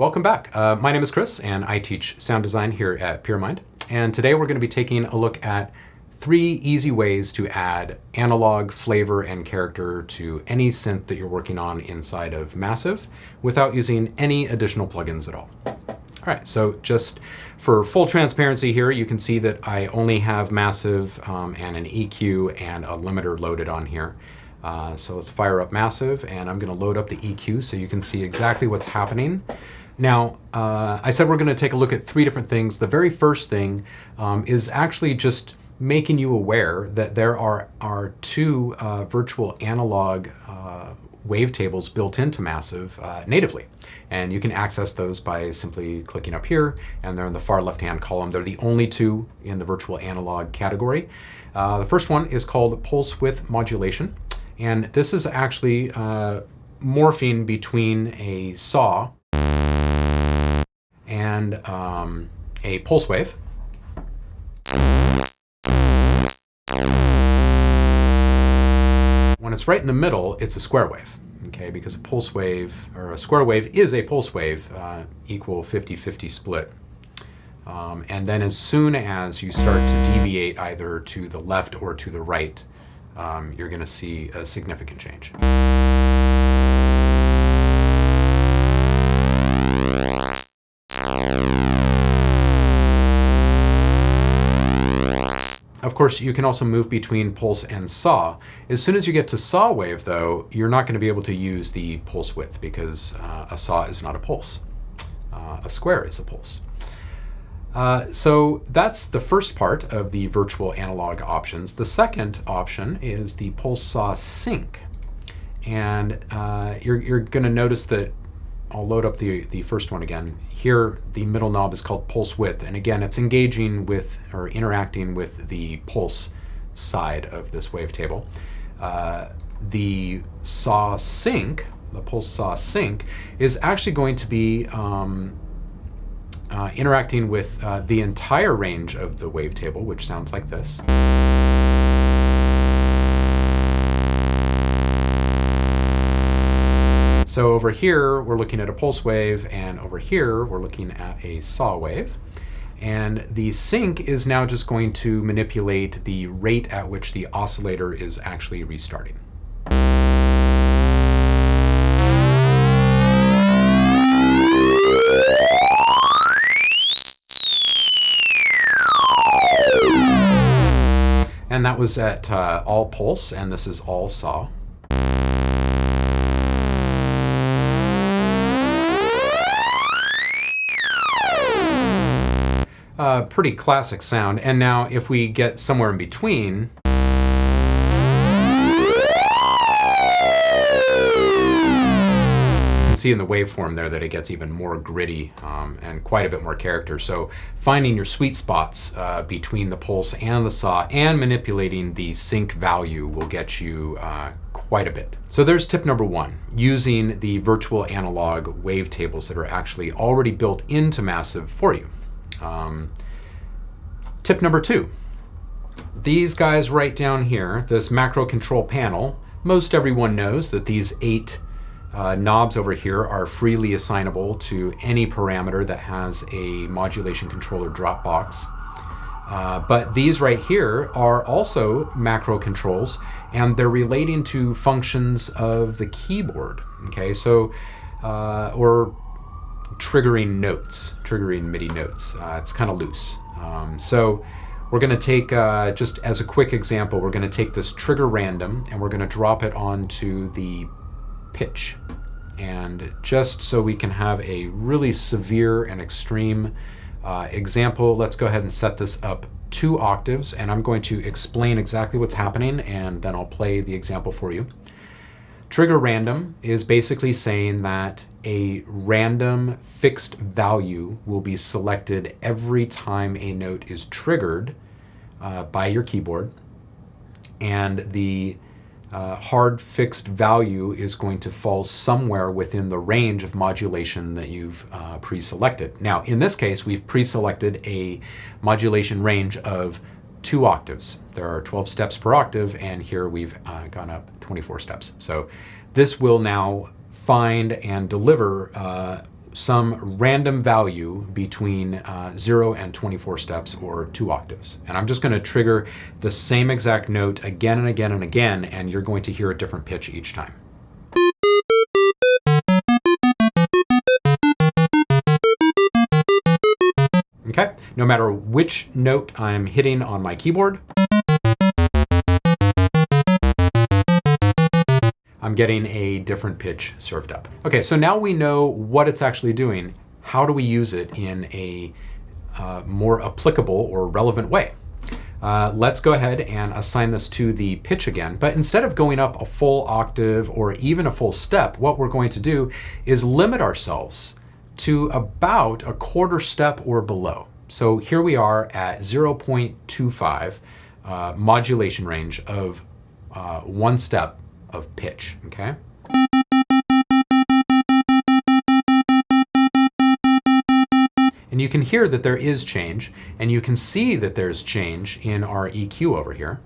Welcome back. My name is Chris, and I teach sound design here at Pyramind. And today we're going to be taking a look at 3 easy ways to add analog, flavor, and character to any synth that you're working on inside of Massive without using any additional plugins at all. All right, so just for full transparency here, you can see that I only have Massive and an EQ and a limiter loaded on here. So let's fire up Massive, and I'm going to load up the EQ so you can see exactly what's happening. Now, I said we're going to take a look at 3 different things. The very first thing is actually just making you aware that there are 2 virtual analog wavetables built into Massive natively. And you can access those by simply clicking up here, and they're in the far left-hand column. They're the only 2 in the virtual analog category. The first one is called Pulse Width Modulation. And this is actually morphing between a saw and a pulse wave. When it's right in the middle, it's a square wave, okay? Because a pulse wave, or a square wave, is a pulse wave, equal 50-50 split. And then as soon as you start to deviate either to the left or to the right, you're going to see a significant change. Of course, you can also move between pulse and saw. As soon as you get to saw wave, though, you're not going to be able to use the pulse width because a saw is not a pulse. A square is a pulse. So that's the first part of the virtual analog options. The second option is the pulse saw sync. And you're going to notice that I'll load up the first one again. Here, the middle knob is called pulse width. And again, it's engaging with or interacting with the pulse side of this wavetable. The saw sync, the pulse saw sync, is actually going to be interacting with the entire range of the wavetable, which sounds like this. So over here, we're looking at a pulse wave, and over here, we're looking at a saw wave. And the sync is now just going to manipulate the rate at which the oscillator is actually restarting. And that was at all pulse, and this is all saw. Pretty classic sound. And now if we get somewhere in between, you can see in the waveform there that it gets even more gritty and quite a bit more character. So finding your sweet spots between the pulse and the saw and manipulating the sync value will get you quite a bit. So there's tip number 1, using the virtual analog wavetables that are actually already built into Massive for you. Tip number 2, these guys right down here, this macro control panel, most everyone knows that these 8 knobs over here are freely assignable to any parameter that has a modulation controller drop box. But these right here are also macro controls, and they're relating to functions of the keyboard, okay? So, or triggering notes, triggering MIDI notes. It's kind of loose. So we're going to take, just as a quick example, we're going to take this trigger random and we're going to drop it onto the pitch. And just so we can have a really severe and extreme example, let's go ahead and set this up 2 octaves, and I'm going to explain exactly what's happening, and then I'll play the example for you. Trigger random is basically saying that a random fixed value will be selected every time a note is triggered by your keyboard, and the hard fixed value is going to fall somewhere within the range of modulation that you've pre-selected. Now, in this case, we've pre-selected a modulation range of 2 octaves. There are 12 steps per octave, and here we've gone up 24 steps. So this will now find and deliver some random value between 0 and 24 steps or 2 octaves. And I'm just going to trigger the same exact note again and again and again, and you're going to hear a different pitch each time. Okay, no matter which note I'm hitting on my keyboard, I'm getting a different pitch served up. Okay, so now we know what it's actually doing. How do we use it in a more applicable or relevant way? Let's go ahead and assign this to the pitch again, but instead of going up a full octave or even a full step, what we're going to do is limit ourselves to about a quarter step or below. So here we are at 0.25 modulation range of 1 step of pitch, okay? And you can hear that there is change, and you can see that there's change in our EQ over here.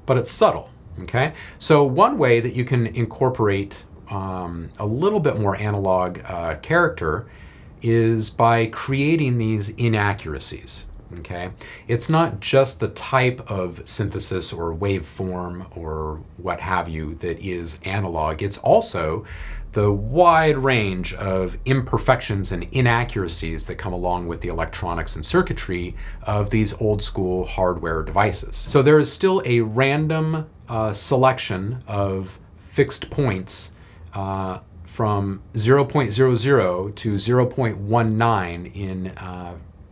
But it's subtle, okay? So one way that you can incorporate a little bit more analog character is by creating these inaccuracies. Okay, it's not just the type of synthesis or waveform or what have you that is analog. It's also the wide range of imperfections and inaccuracies that come along with the electronics and circuitry of these old school hardware devices. So there is still a random selection of fixed points from 0.00 to 0.19 in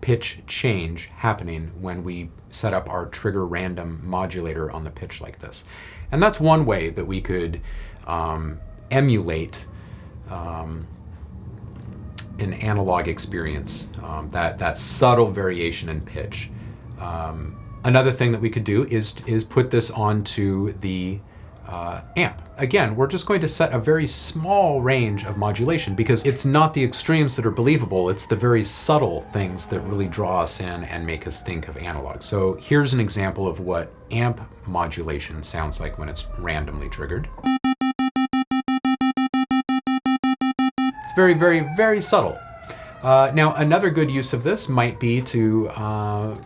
pitch change happening when we set up our trigger random modulator on the pitch like this. And that's one way that we could emulate an analog experience, that subtle variation in pitch. Another thing that we could do is put this onto the amp. Again, we're just going to set a very small range of modulation because it's not the extremes that are believable, it's the very subtle things that really draw us in and make us think of analog. So here's an example of what amp modulation sounds like when it's randomly triggered. It's very, very, very subtle. Now, another good use of this might be to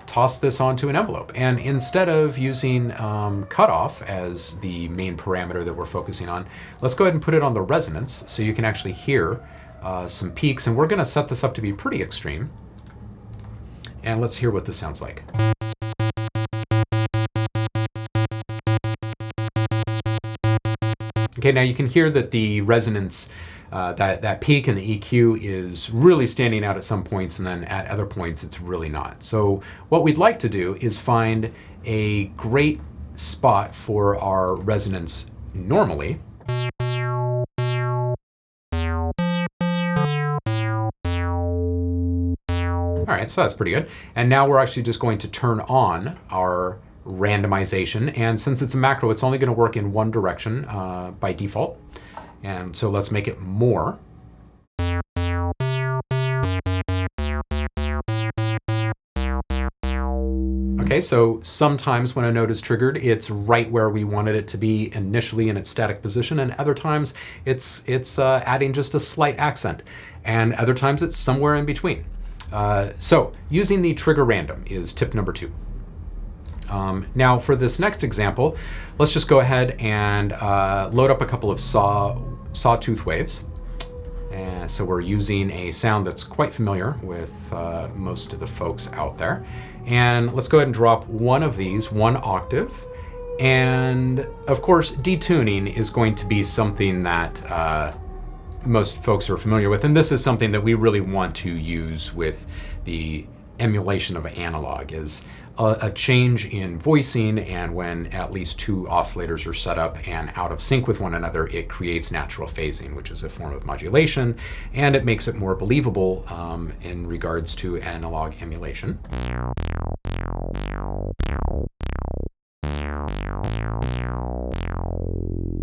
toss this onto an envelope. And instead of using cutoff as the main parameter that we're focusing on, let's go ahead and put it on the resonance so you can actually hear some peaks. And we're going to set this up to be pretty extreme. And let's hear what this sounds like. Okay, now you can hear that the resonance, that peak in the EQ is really standing out at some points, and then at other points it's really not. So what we'd like to do is find a great spot for our resonance normally. All right, so that's pretty good. And now we're actually just going to turn on our randomization, and since it's a macro, it's only going to work in one direction by default. And so let's make it more. Okay, so sometimes when a note is triggered, it's right where we wanted it to be initially in its static position, and other times it's adding just a slight accent, and other times it's somewhere in between. So using the trigger random is tip number 2. Now for this next example, let's just go ahead and load up a couple of sawtooth waves. And so we're using a sound that's quite familiar with most of the folks out there. And let's go ahead and drop one of these 1 octave. And of course, detuning is going to be something that most folks are familiar with. And this is something that we really want to use with the emulation of analog, is a change in voicing, and when at least 2 oscillators are set up and out of sync with one another, it creates natural phasing, which is a form of modulation, and it makes it more believable in regards to analog emulation.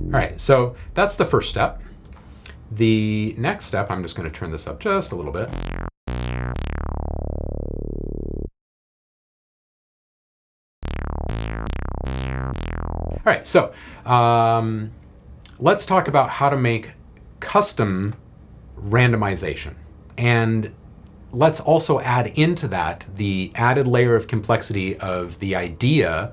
All right, so that's the first step. The next step, I'm just going to turn this up just a little bit. All right, so let's talk about how to make custom randomization. And let's also add into that the added layer of complexity of the idea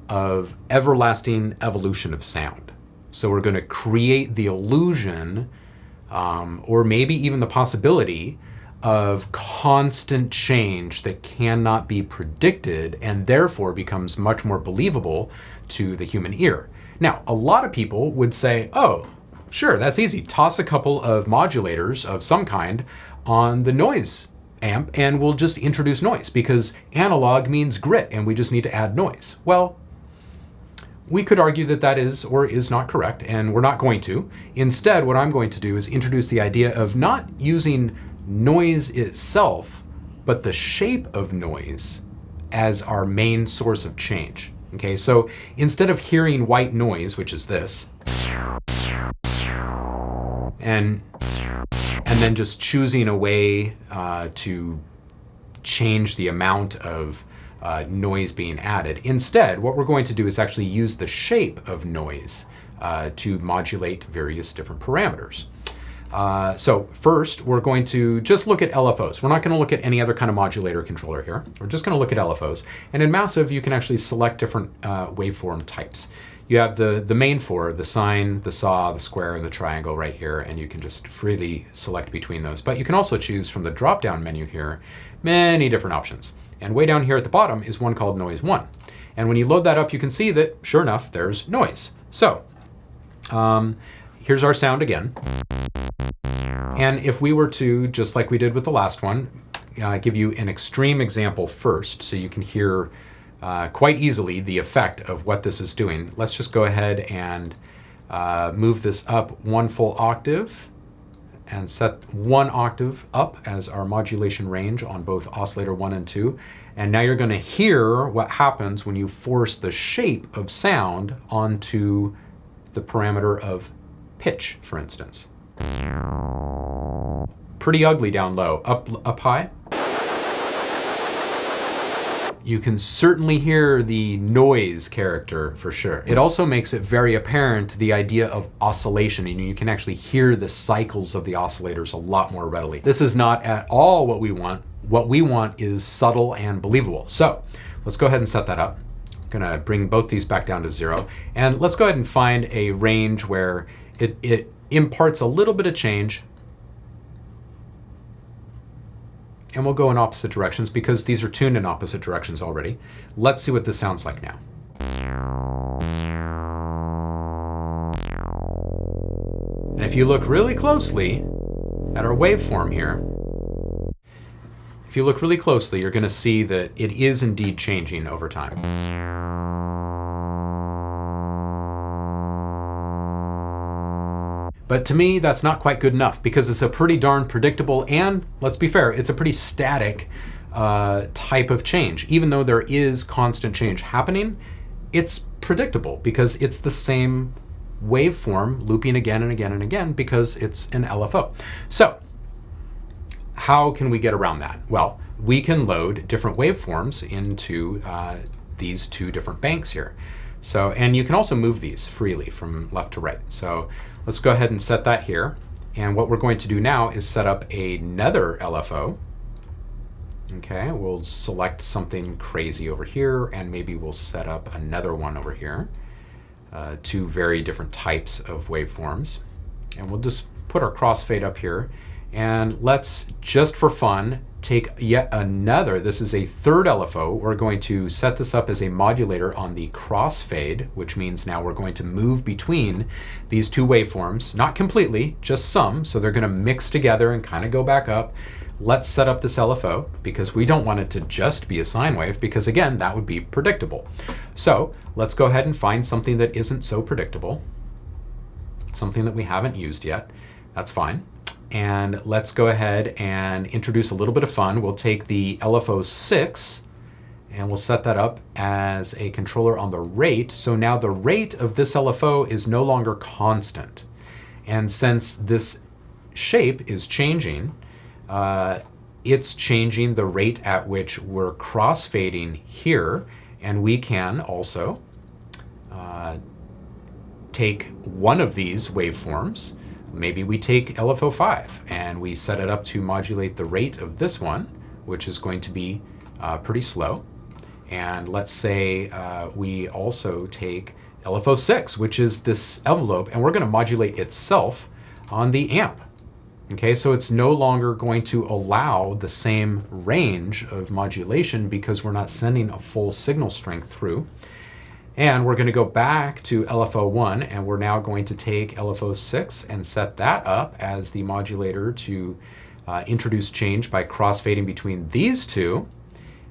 of everlasting evolution of sound. So we're going to create the illusion, or maybe even the possibility, of constant change that cannot be predicted and therefore becomes much more believable to the human ear. Now, a lot of people would say, oh, sure, that's easy. Toss a couple of modulators of some kind on the noise amp and we'll just introduce noise because analog means grit and we just need to add noise. Well, we could argue that that is or is not correct, and we're not going to. Instead, what I'm going to do is introduce the idea of not using noise itself, but the shape of noise as our main source of change. Okay, so instead of hearing white noise, which is this, and then just choosing a way to change the amount of noise being added. Instead, what we're going to do is actually use the shape of noise to modulate various different parameters. So first, we're going to just look at LFOs. We're not going to look at any other kind of modulator controller here. We're just going to look at LFOs. And in Massive, you can actually select different waveform types. You have the main four, the sine, the saw, the square, and the triangle right here, and you can just freely select between those. But you can also choose from the drop-down menu here many different options. And way down here at the bottom is one called Noise 1. And when you load that up, you can see that, sure enough, there's noise. So here's our sound again. And if we were to, just like we did with the last one, give you an extreme example first so you can hear quite easily the effect of what this is doing. Let's just go ahead and move this up one full octave and set 1 octave up as our modulation range on both oscillator 1 and 2. And now you're going to hear what happens when you force the shape of sound onto the parameter of pitch, for instance. Pretty ugly down low. Up high? You can certainly hear the noise character for sure. It also makes it very apparent the idea of oscillation, and you can actually hear the cycles of the oscillators a lot more readily. This is not at all what we want. What we want is subtle and believable. So let's go ahead and set that up. I'm gonna bring both these back down to 0. And let's go ahead and find a range where it imparts a little bit of change. And we'll go in opposite directions because these are tuned in opposite directions already. Let's see what this sounds like now. And if you look really closely at our waveform here, if you look really closely, you're going to see that it is indeed changing over time. But to me, that's not quite good enough because it's a pretty darn predictable and, let's be fair, it's a pretty static type of change. Even though there is constant change happening, it's predictable because it's the same waveform looping again and again and again because it's an LFO. So how can we get around that? Well, we can load different waveforms into these 2 different banks here. So, and you can also move these freely from left to right. So let's go ahead and set that here. And what we're going to do now is set up another LFO. Okay, we'll select something crazy over here, and maybe we'll set up another one over here. 2 very different types of waveforms. And we'll just put our crossfade up here. And let's, just for fun, take yet another, this is a 3rd LFO. We're going to set this up as a modulator on the crossfade, which means now we're going to move between these 2 waveforms, not completely, just some, so they're going to mix together and kind of go back up. Let's set up this LFO because we don't want it to just be a sine wave because, again, that would be predictable. So let's go ahead and find something that isn't so predictable, something that we haven't used yet. That's fine. And let's go ahead and introduce a little bit of fun. We'll take the LFO 6 and we'll set that up as a controller on the rate. So now the rate of this LFO is no longer constant. And since this shape is changing, it's changing the rate at which we're crossfading here. And we can also take one of these waveforms. Maybe we take LFO5 and we set it up to modulate the rate of this one, which is going to be pretty slow. And let's say we also take LFO6, which is this envelope, and we're going to modulate itself on the amp. Okay, so it's no longer going to allow the same range of modulation because we're not sending a full signal strength through. And we're going to go back to LFO1, and we're now going to take LFO6 and set that up as the modulator to introduce change by crossfading between these two.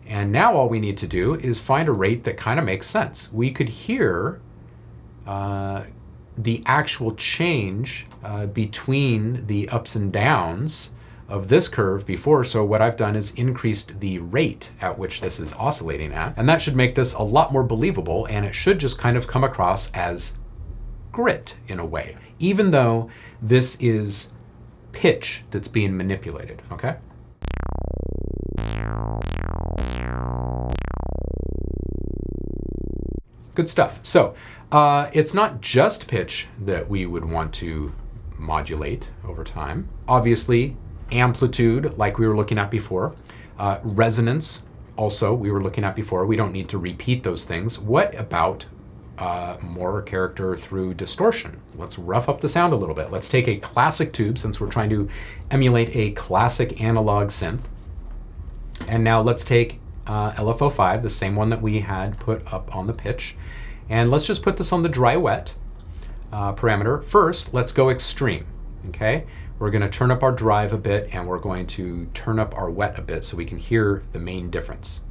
And now all we need to do is find a rate that kind of makes sense. We could hear the actual change between the ups and downs of this curve before. So what I've done is increased the rate at which this is oscillating at. And that should make this a lot more believable, and it should just kind of come across as grit in a way, even though this is pitch that's being manipulated, okay? Good stuff. So it's not just pitch that we would want to modulate over time. Obviously, amplitude, like we were looking at before. Resonance, also, we were looking at before. We don't need to repeat those things. What about more character through distortion? Let's rough up the sound a little bit. Let's take a classic tube, since we're trying to emulate a classic analog synth. And now let's take LFO5, the same one that we had put up on the pitch. And let's just put this on the dry wet parameter. First, let's go extreme, okay? We're going to turn up our drive a bit, and we're going to turn up our wet a bit so we can hear the main difference.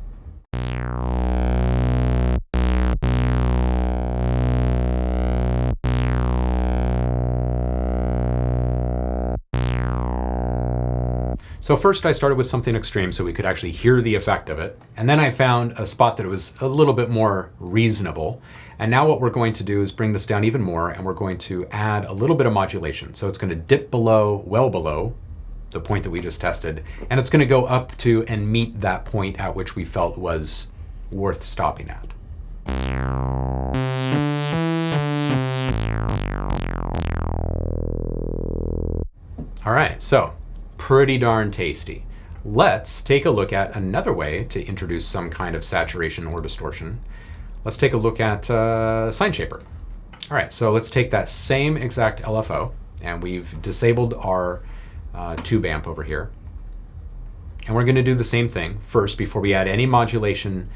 So first I started with something extreme so we could actually hear the effect of it. And then I found a spot that was a little bit more reasonable. And now what we're going to do is bring this down even more, and we're going to add a little bit of modulation. So it's going to dip below, well below the point that we just tested, and it's going to go up to and meet that point at which we felt was worth stopping at. All right, so pretty darn tasty. Let's take a look at another way to introduce some kind of saturation or distortion. Let's take a look at sine shaper. All right, so let's take that same exact LFO, and we've disabled our tube amp over here. And we're going to do the same thing. First, before we add any modulation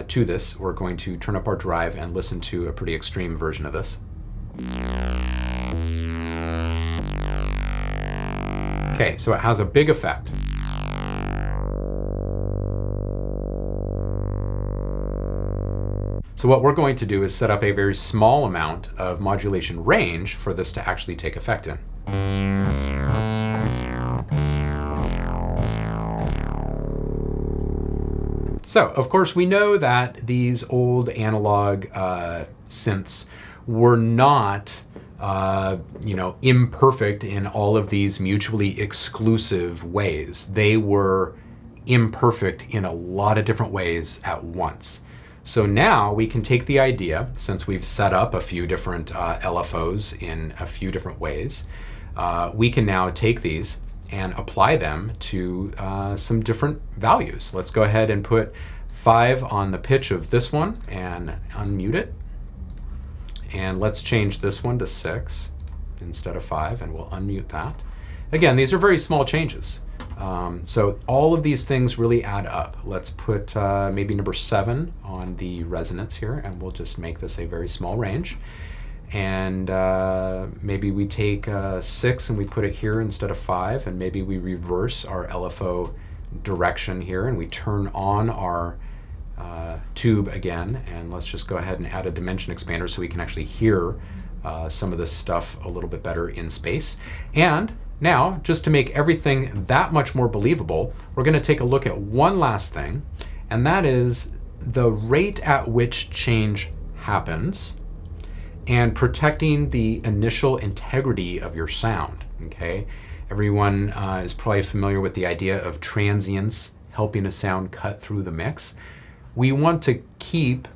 to this, we're going to turn up our drive and listen to a pretty extreme version of this. Okay, so it has a big effect. So what we're going to do is set up a very small amount of modulation range for this to actually take effect in. So, of course, we know that these old analog synths were not imperfect in all of these mutually exclusive ways. They were imperfect in a lot of different ways at once. So now we can take the idea, since we've set up a few different LFOs in a few different ways, we can now take these and apply them to some different values. Let's go ahead and put 5 on the pitch of this one and unmute it. And let's change this one to 6 instead of 5, and we'll unmute that. Again, these are very small changes. So all of these things really add up. Let's put maybe number 7 on the resonance here, and we'll just make this a very small range. And maybe we take 6 and we put it here instead of 5, and maybe we reverse our LFO direction here and we turn on our tube again, and let's just go ahead and add a dimension expander so we can actually hear some of this stuff a little bit better in space. And now, just to make everything that much more believable, we're going to take a look at one last thing, and that is the rate at which change happens and protecting the initial integrity of your sound, okay? Everyone is probably familiar with the idea of transients helping a sound cut through the mix. We want to keep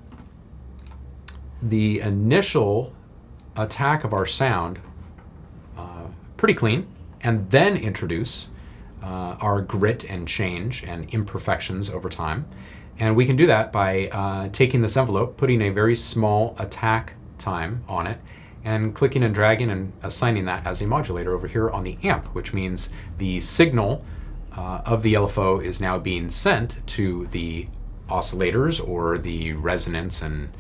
the initial attack of our sound pretty clean, and then introduce our grit and change and imperfections over time. And we can do that by taking this envelope, putting a very small attack time on it, and clicking and dragging and assigning that as a modulator over here on the amp, which means the signal of the LFO is now being sent to the oscillators or the resonance and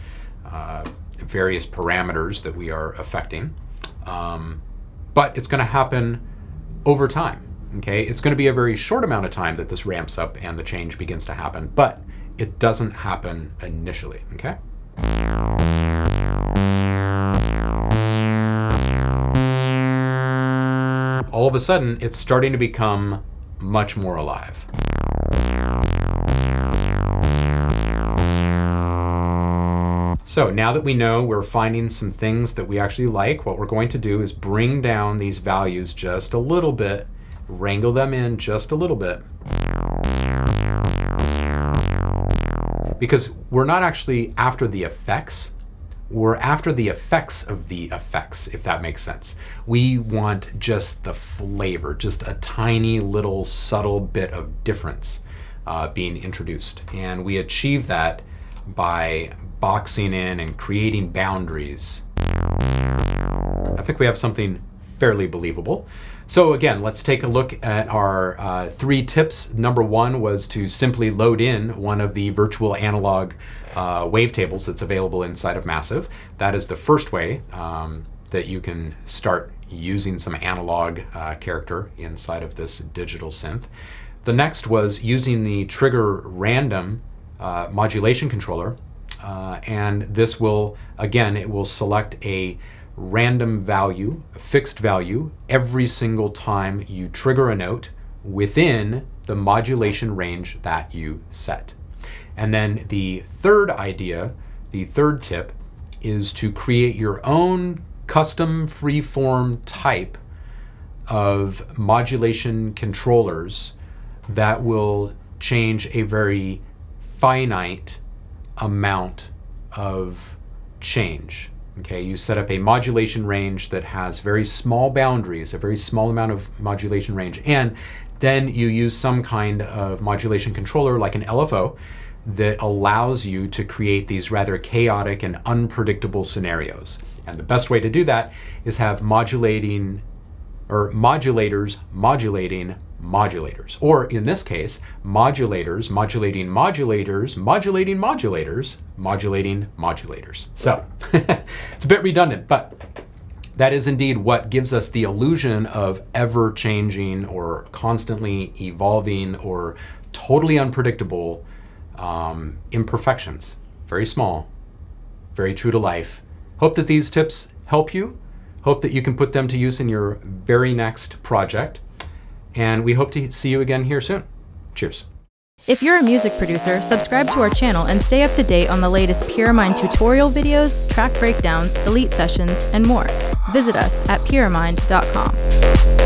various parameters that we are affecting. But it's going to happen over time. Okay, it's going to be a very short amount of time that this ramps up and the change begins to happen, but it doesn't happen initially. Okay. All of a sudden, it's starting to become much more alive. So now that we know we're finding some things that we actually like, what we're going to do is bring down these values just a little bit, wrangle them in just a little bit. Because we're not actually after the effects, we're after the effects of the effects, if that makes sense. We want just the flavor, just a tiny little subtle bit of difference being introduced. And we achieve that by boxing in and creating boundaries. I think we have something fairly believable. So again, let's take a look at our 3 tips. Number 1 was to simply load in one of the virtual analog wavetables that's available inside of Massive. That is the first way that you can start using some analog character inside of this digital synth. The next was using the trigger random modulation controller, and this will, again, it will select a random value, a fixed value, every single time you trigger a note within the modulation range that you set. And then the third idea, the third tip, is to create your own custom freeform type of modulation controllers that will change a very finite amount of change. Okay, you set up a modulation range that has very small boundaries, a very small amount of modulation range, and then you use some kind of modulation controller like an LFO that allows you to create these rather chaotic and unpredictable scenarios. And the best way to do that is have modulators modulating modulators, or in this case, modulators modulating modulators modulating modulators modulating modulators. So it's a bit redundant, but that is indeed what gives us the illusion of ever-changing or constantly evolving or totally unpredictable imperfections. Very small, very true to life. Hope that these tips help you. Hope that you can put them to use in your very next project. And we hope to see you again here soon. Cheers. If you're a music producer, subscribe to our channel and stay up to date on the latest Pyramind tutorial videos, track breakdowns, elite sessions, and more. Visit us at pyramind.com.